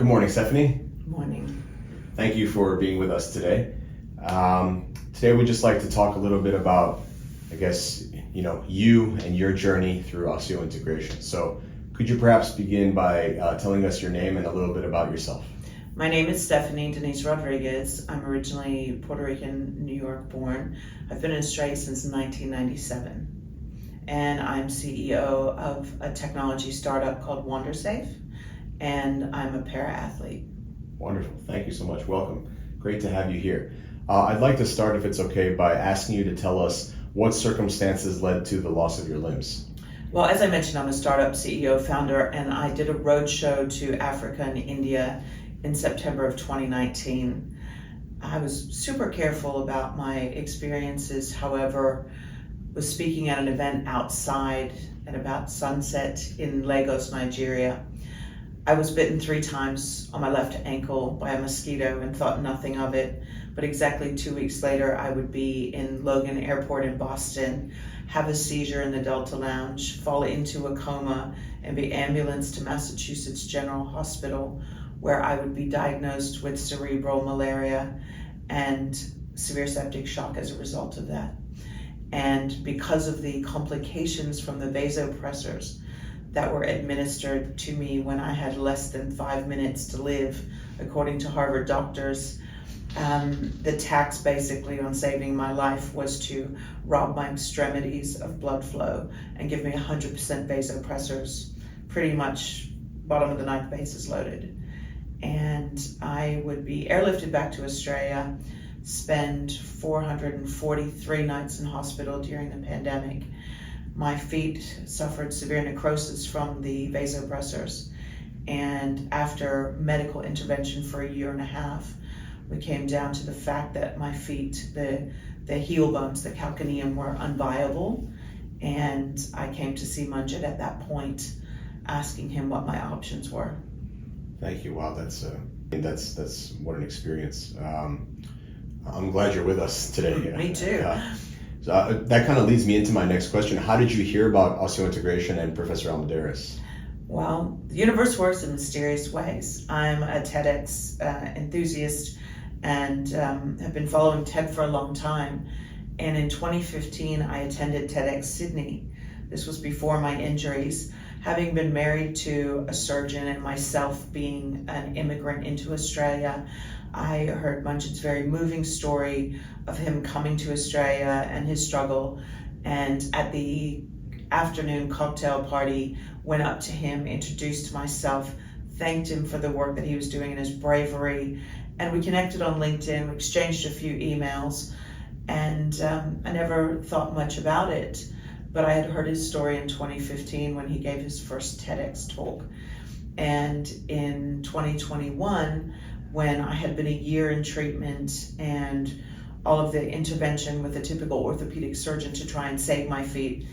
Good morning, Stephenie. Morning. Thank you for being with us today. Today we'd just like to talk a little bit about, you and your journey through osseointegration. So could you perhaps begin by telling us your name and a little bit about yourself? My name is Stephenie Denise Rodriguez. I'm originally Puerto Rican, New York born. I've been in Australia since 1997. And I'm CEO of a technology startup called WonderSafe, and I'm a para-athlete. Wonderful. Thank you so much. Welcome. Great to have you here. I'd like to start, if it's okay, by asking you to tell us what circumstances led to the loss of your limbs. Well, as I mentioned, I'm a startup CEO founder, and I did a roadshow to Africa and India in September of 2019. I was super careful about my experiences, however, was speaking at an event outside at about sunset in Lagos, Nigeria. I was bitten 3 times on my left ankle by a mosquito and thought nothing of it. But exactly 2 weeks later, I would be in Logan Airport in Boston, have a seizure in the Delta Lounge, fall into a coma, and be ambulanced to Massachusetts General Hospital, where I would be diagnosed with cerebral malaria and severe septic shock as a result of that. And because of the complications from the vasopressors that were administered to me when I had less than 5 minutes to live, according to Harvard doctors, the tax basically on saving my life was to rob my extremities of blood flow and give me 100% vasopressors, pretty much bottom of the ninth bases loaded. And I would be airlifted back to Australia, spend 443 nights in hospital during the pandemic. My feet suffered severe necrosis from the vasopressors, and after medical intervention for 1.5 years, we came down to the fact that my feet, the heel bones, the calcaneum, were unviable, and I came to see Munjed at that point, asking him what my options were. Thank you. Wow, that's what an experience. I'm glad you're with us today. Me too. So that kind of leads me into my next question. How did you hear about osseointegration and Professor Al Muderis? Well, the universe works in mysterious ways. I'm a TEDx enthusiast and have been following TED for a long time. And in 2015, I attended TEDx Sydney. This was before my injuries. Having been married to a surgeon and myself being an immigrant into Australia, I heard Munjed's very moving story of him coming to Australia and his struggle. And at the afternoon cocktail party, went up to him, introduced myself, thanked him for the work that he was doing and his bravery. And we connected on LinkedIn, we exchanged a few emails, and I never thought much about it. But I had heard his story in 2015 when he gave his first TEDx talk. And in 2021, when I had been a year in treatment and all of the intervention with a typical orthopedic surgeon to try and save my feet,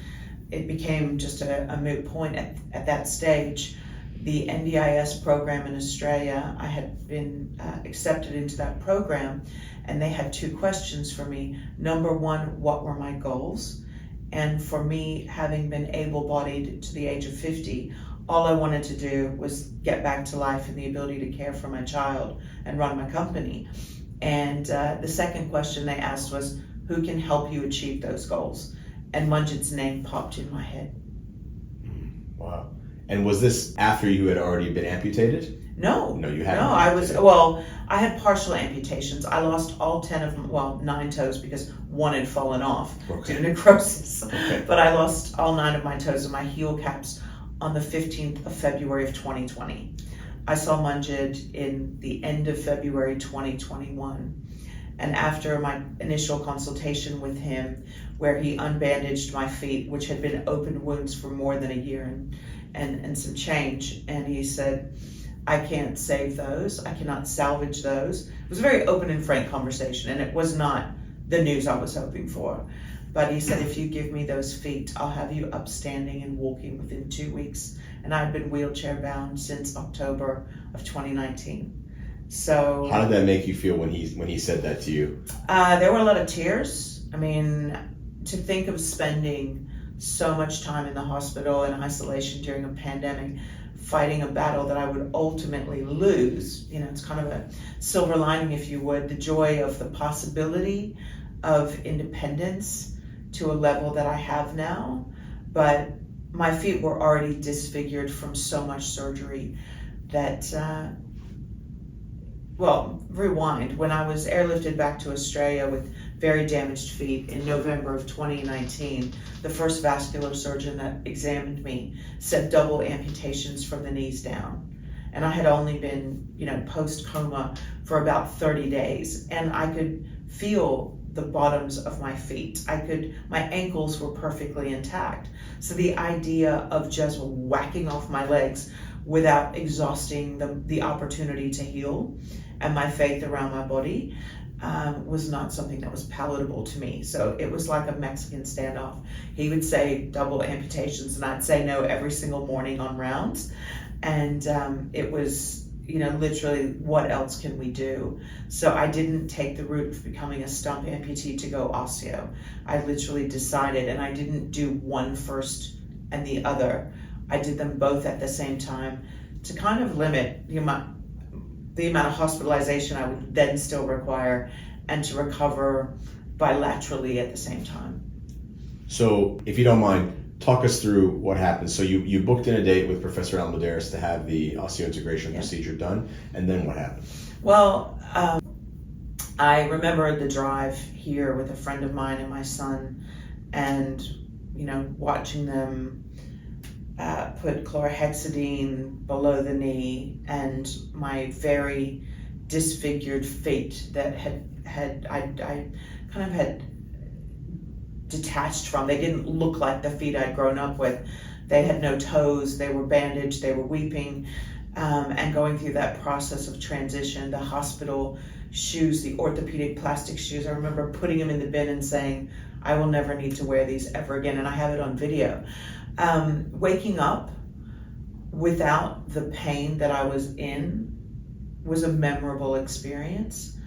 it became just a moot point at that stage. The NDIS program in Australia, I had been accepted into that program, and they had 2 questions for me. Number 1, what were my goals? And for me, having been able-bodied to the age of 50, all I wanted to do was get back to life and the ability to care for my child and run my company. And the second question they asked was, who can help you achieve those goals? And Munjed's name popped in my head. Wow. And was this after you had already been amputated? No. No, you hadn't. No, I had partial amputations. I lost all 9 toes because one had fallen off due to necrosis. Okay. But I lost all 9 of my toes and my heel caps on the 15th of February of 2020. I saw Munjed in the end of February 2021. And after my initial consultation with him, where he unbandaged my feet, which had been open wounds for more than a year and some change, and he said, I can't save those, I cannot salvage those. It was a very open and frank conversation, and it was not the news I was hoping for. But he said, if you give me those feet, I'll have you upstanding and walking within 2 weeks. And I've been wheelchair bound since October of 2019. So how did that make you feel when he said that to you? There were a lot of tears. I mean, to think of spending so much time in the hospital in isolation during a pandemic fighting a battle that I would ultimately lose. It's kind of a silver lining, if you would, the joy of the possibility of independence to a level that I have now. But my feet were already disfigured from so much surgery that, rewind. When I was airlifted back to Australia with very damaged feet in November of 2019, the first vascular surgeon that examined me said double amputations from the knees down. And I had only been, post-coma for about 30 days, and I could feel the bottoms of my feet. My ankles were perfectly intact. So the idea of just whacking off my legs without exhausting the opportunity to heal and my faith around my body was not something that was palatable to me. So it was like a Mexican standoff. He would say double amputations, and I'd say no every single morning on rounds. And it was, literally, what else can we do? So I didn't take the route of becoming a stump amputee to go osteo. I literally decided, and I didn't do one first and the other. I did them both at the same time to kind of limit the amount of hospitalization I would then still require, and to recover bilaterally at the same time. So if you don't mind, talk us through what happened. So you booked in a date with Professor Al Muderis to have the osseointegration procedure done, and then what happened? Well, I remember the drive here with a friend of mine and my son, and watching them put chlorhexidine below the knee, and my very disfigured feet that I kind of had detached from. They didn't look like the feet I'd grown up with. They had no toes, they were bandaged, they were weeping, and going through that process of transition, the hospital shoes, the orthopedic plastic shoes, I remember putting them in the bin and saying, I will never need to wear these ever again, and I have it on video. Waking up without the pain that I was in was a memorable experience.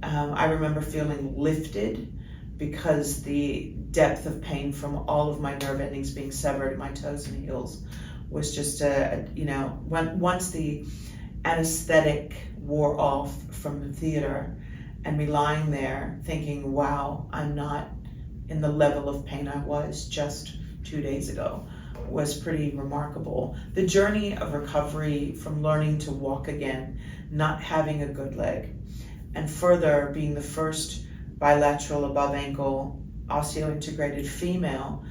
I remember feeling lifted because the depth of pain from all of my nerve endings being severed at my toes and heels was just once the anesthetic wore off from the theater and me lying there thinking, wow, I'm not in the level of pain I was just 2 days ago, was pretty remarkable. The journey of recovery from learning to walk again, not having a good leg, and further being the first bilateral above ankle osseointegrated female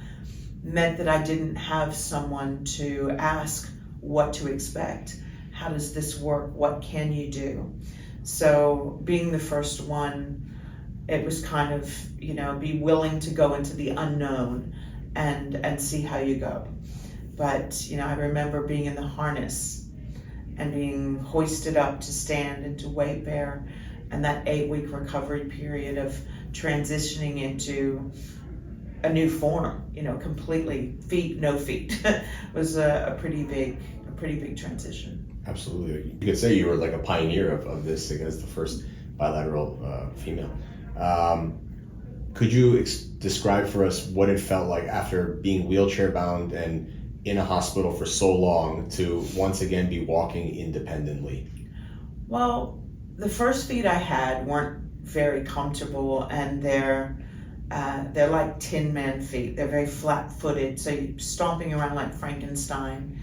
meant that I didn't have someone to ask what to expect. How does this work? What can you do? So being the first one, it was kind of, be willing to go into the unknown and see how you go. But, I remember being in the harness and being hoisted up to stand and to weight bear, and that 8-week recovery period of transitioning into a new form, completely no feet, was a pretty big transition. Absolutely. You could say you were like a pioneer of this as the first bilateral female. Could you describe for us what it felt like after being wheelchair bound and in a hospital for so long to once again be walking independently? Well, the first feet I had weren't very comfortable, and they're like Tin Man feet. They're very flat-footed, so you're stomping around like Frankenstein.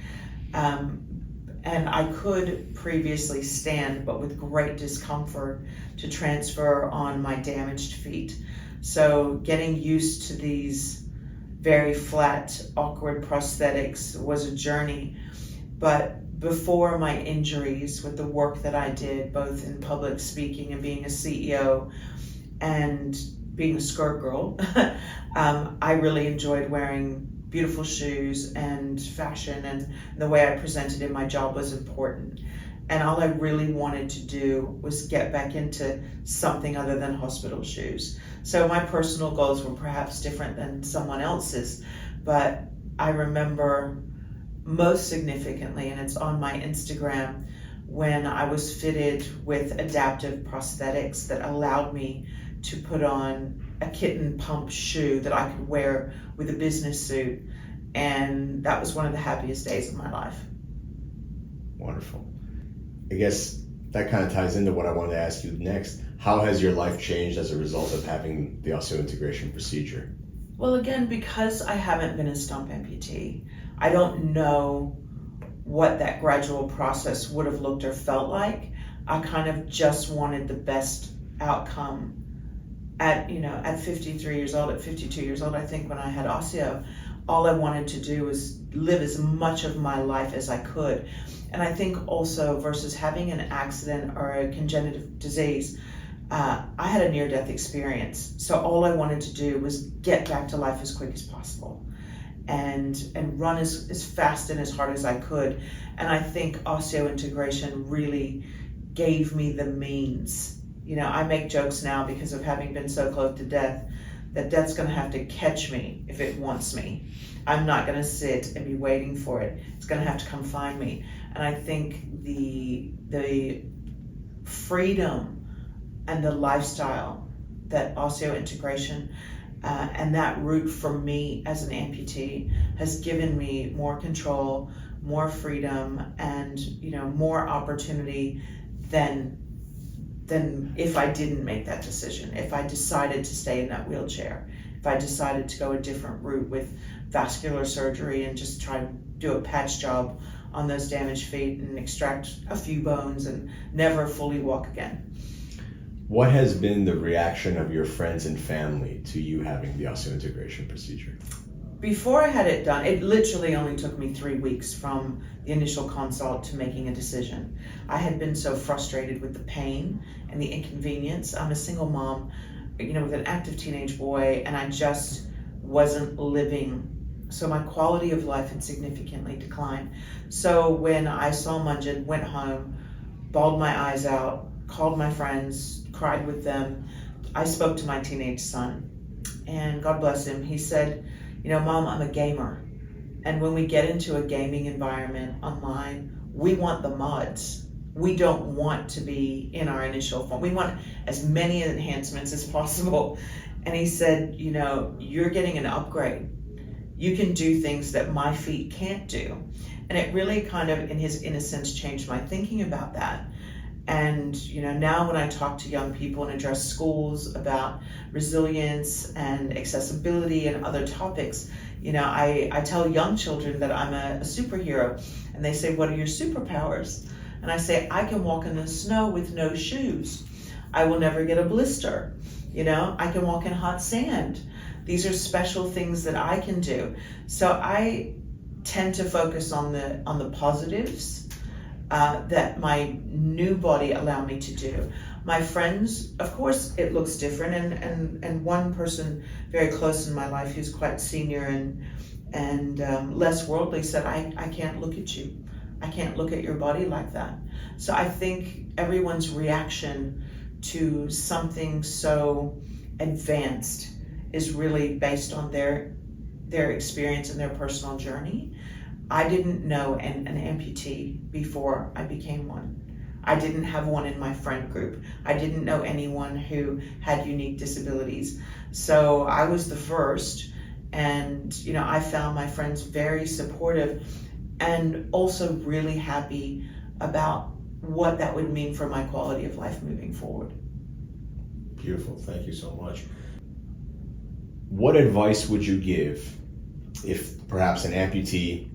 And I could previously stand, but with great discomfort to transfer on my damaged feet. So getting used to these very flat, awkward prosthetics was a journey. But before my injuries, with the work that I did, both in public speaking and being a CEO and being a skirt girl, I really enjoyed wearing beautiful shoes and fashion, and the way I presented in my job was important. And all I really wanted to do was get back into something other than hospital shoes. So my personal goals were perhaps different than someone else's, but I remember most significantly, and it's on my Instagram, when I was fitted with adaptive prosthetics that allowed me to put on a kitten pump shoe that I could wear with a business suit, and that was one of the happiest days of my life. Wonderful. I guess that kind of ties into what I wanted to ask you next. How has your life changed as a result of having the osseointegration procedure? Well, again, because I haven't been a stump amputee, I don't know what that gradual process would have looked or felt like. I kind of just wanted the best outcome at 53 years old, at 52 years old, I think, when I had osseo. All I wanted to do was live as much of my life as I could. And I think also, versus having an accident or a congenital disease, I had a near-death experience. So all I wanted to do was get back to life as quick as possible and run as fast and as hard as I could. And I think osseointegration really gave me the means. I make jokes now because of having been so close to death, that death's gonna have to catch me if it wants me. I'm not gonna sit and be waiting for it. It's gonna have to come find me. And I think the freedom and the lifestyle that osseointegration and that route for me as an amputee has given me more control, more freedom, and more opportunity than if I didn't make that decision, if I decided to stay in that wheelchair, if I decided to go a different route with vascular surgery and just try to do a patch job on those damaged feet and extract a few bones and never fully walk again. What has been the reaction of your friends and family to you having the osseointegration procedure? Before I had it done, it literally only took me 3 weeks from the initial consult to making a decision. I had been so frustrated with the pain and the inconvenience. I'm a single mom, with an active teenage boy, and I just wasn't living. So my quality of life had significantly declined. So when I saw Munjed, went home, bawled my eyes out, called my friends, cried with them. I spoke to my teenage son, and God bless him. He said, Mom, I'm a gamer. And when we get into a gaming environment online, we want the mods. We don't want to be in our initial form. We want as many enhancements as possible. And he said, you're getting an upgrade. You can do things that my feet can't do. And it really kind of, in his innocence, changed my thinking about that. And now when I talk to young people and address schools about resilience and accessibility and other topics, I tell young children that I'm a superhero, and they say, what are your superpowers? And I say, I can walk in the snow with no shoes. I will never get a blister. I can walk in hot sand. These are special things that I can do. So I tend to focus on the positives that my new body allowed me to do. My friends, of course, it looks different, and one person very close in my life who's quite senior and less worldly said, I can't look at you. I can't look at your body like that. So I think everyone's reaction to something so advanced is really based on their experience and their personal journey. I didn't know an amputee before I became one. I didn't have one in my friend group. I didn't know anyone who had unique disabilities. So I was the first, and I found my friends very supportive and also really happy about what that would mean for my quality of life moving forward. Beautiful, thank you so much. What advice would you give if perhaps an amputee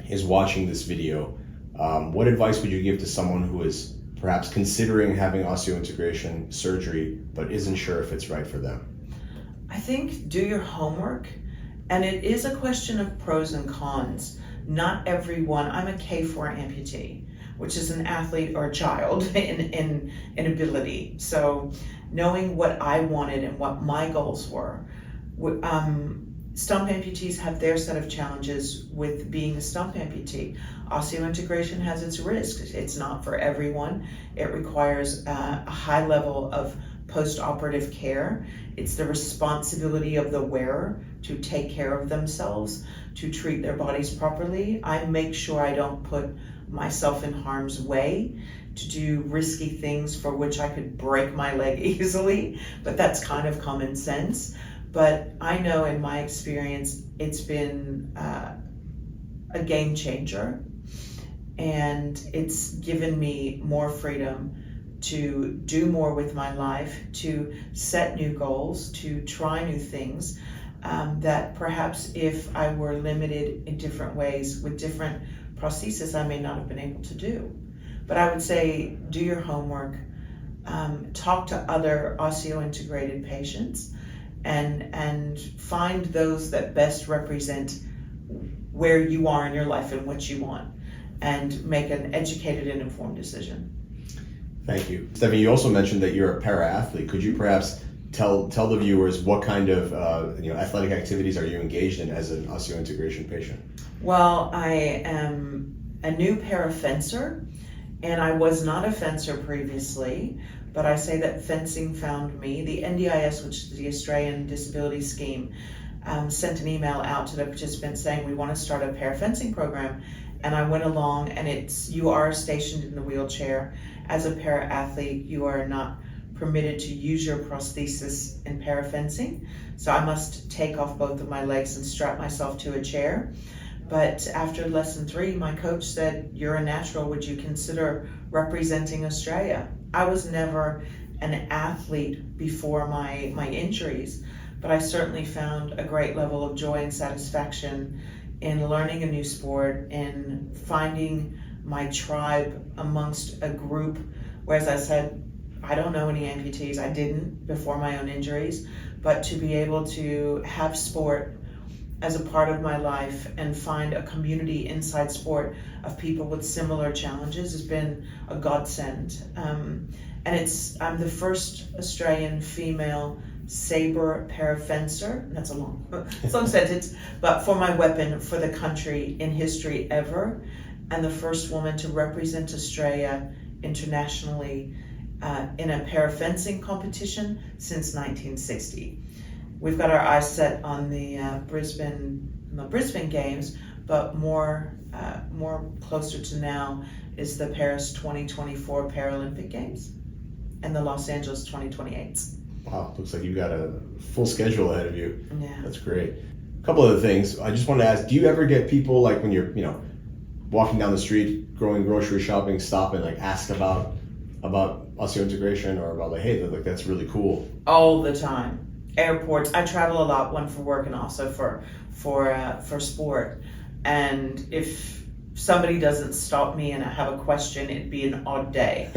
is watching this video? What advice would you give to someone who is perhaps considering having osseointegration surgery but isn't sure if it's right for them? I think do your homework, and it is a question of pros and cons. Not everyone, I'm a K4 amputee, which is an athlete or a child in ability. So knowing what I wanted and what my goals were, stump amputees have their set of challenges with being a stump amputee. Osseointegration has its risks. It's not for everyone. It requires a high level of post-operative care. It's the responsibility of the wearer to take care of themselves, to treat their bodies properly. I make sure I don't put myself in harm's way to do risky things for which I could break my leg easily, but that's kind of common sense. But I know in my experience, it's been a game changer. and it's given me more freedom to do more with my life, to set new goals, to try new things, that perhaps if I were limited in different ways with different prostheses, I may not have been able to do. But I would say, do your homework, talk to other osseointegrated patients, and find those that best represent where you are in your life and what you want, and make an educated and informed decision. Thank you. Stephenie, you also mentioned that you're a para-athlete. Could you perhaps tell the viewers what kind of athletic activities are you engaged in as an osseointegration patient? Well, I am a new para-fencer, and I was not a fencer previously, but I say that fencing found me. The NDIS, which is the Australian Disability Scheme, sent an email out to the participants saying we want to start a para-fencing program, and I went along, and you are stationed in the wheelchair. As a para-athlete, you are not permitted to use your prosthesis in para-fencing, so I must take off both of my legs and strap myself to a chair. But after lesson 3, my coach said, "You're a natural, would you consider representing Australia?" I was never an athlete before my injuries, but I certainly found a great level of joy and satisfaction in learning a new sport, in finding my tribe amongst a group, where, as I said, I don't know any amputees. I didn't before my own injuries, but to be able to have sport as a part of my life and find a community inside sport of people with similar challenges has been a godsend. And I'm the first Australian female saber para-fencer, that's a long sentence, but for my weapon for the country in history ever, and the first woman to represent Australia internationally in a para-fencing competition since 1960. We've got our eyes set on the Brisbane Games, but more closer to now is the Paris 2024 Paralympic Games and the Los Angeles 2028. Wow, looks like you've got a full schedule ahead of you. Yeah. That's great. A couple other things. I just wanted to ask, do you ever get people, like when you're, walking down the street, going grocery shopping, stop and ask about osseointegration, or about hey, that's really cool? All the time. Airports. I travel a lot, one for work and also for sport. And if somebody doesn't stop me and I have a question, it'd be an odd day.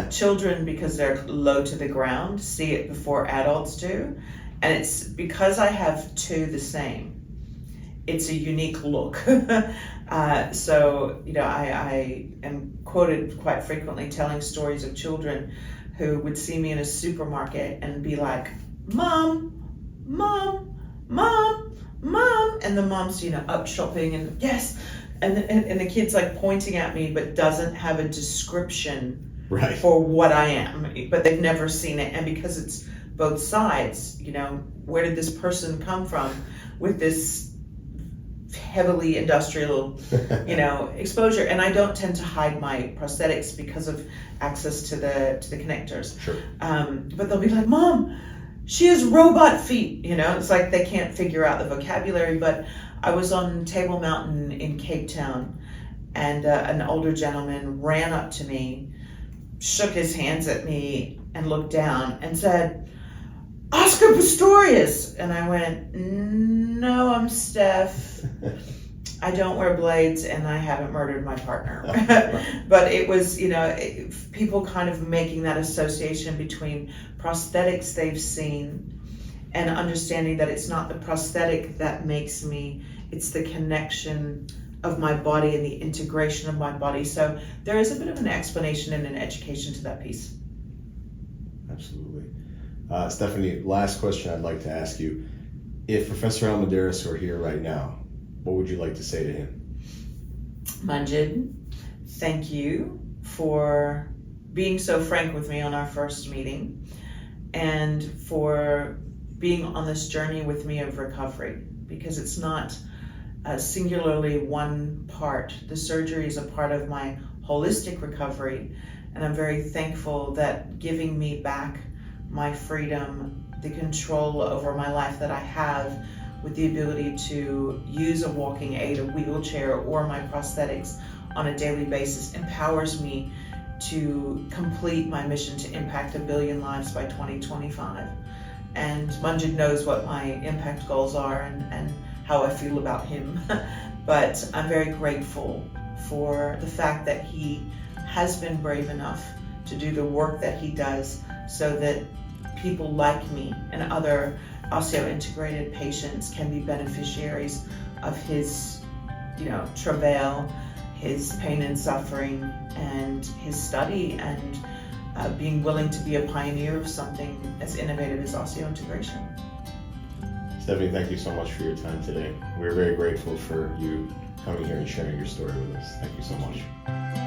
Children, because they're low to the ground, see it before adults do. And it's because I have two the same. It's a unique look. So, I am quoted quite frequently telling stories of children who would see me in a supermarket and be like, "Mom, Mom, Mom, Mom," and the mom's, up shopping and yes, and the kid's pointing at me but doesn't have a description right for what I am, but they've never seen it. And because it's both sides, where did this person come from with this heavily industrial, exposure? And I don't tend to hide my prosthetics because of access to the connectors. Sure. But they'll be like, "Mom, she has robot feet," It's like they can't figure out the vocabulary. But I was on Table Mountain in Cape Town, and an older gentleman ran up to me, shook his hands at me, and looked down and said, "Oscar Pistorius." And I went, "No, I'm Steph. I don't wear blades and I haven't murdered my partner." But it was, people kind of making that association between prosthetics they've seen and understanding that it's not the prosthetic that makes me, it's the connection of my body and the integration of my body. So there is a bit of an explanation and an education to that piece. Absolutely. Stephenie, last question I'd like to ask you. If Professor Al Muderis were here right now, what would you like to say to him? Munjed, thank you for being so frank with me on our first meeting, and for being on this journey with me of recovery, because it's not singularly one part. The surgery is a part of my holistic recovery, and I'm very thankful that giving me back my freedom, the control over my life that I have, with the ability to use a walking aid, a wheelchair, or my prosthetics on a daily basis empowers me to complete my mission to impact 1 billion lives by 2025. And Munjed knows what my impact goals are and how I feel about him. But I'm very grateful for the fact that he has been brave enough to do the work that he does so that people like me and other osseointegrated patients can be beneficiaries of his, travail, his pain and suffering, and his study, and being willing to be a pioneer of something as innovative as osseointegration. Stephenie, thank you so much for your time today. We're very grateful for you coming here and sharing your story with us. Thank you so much.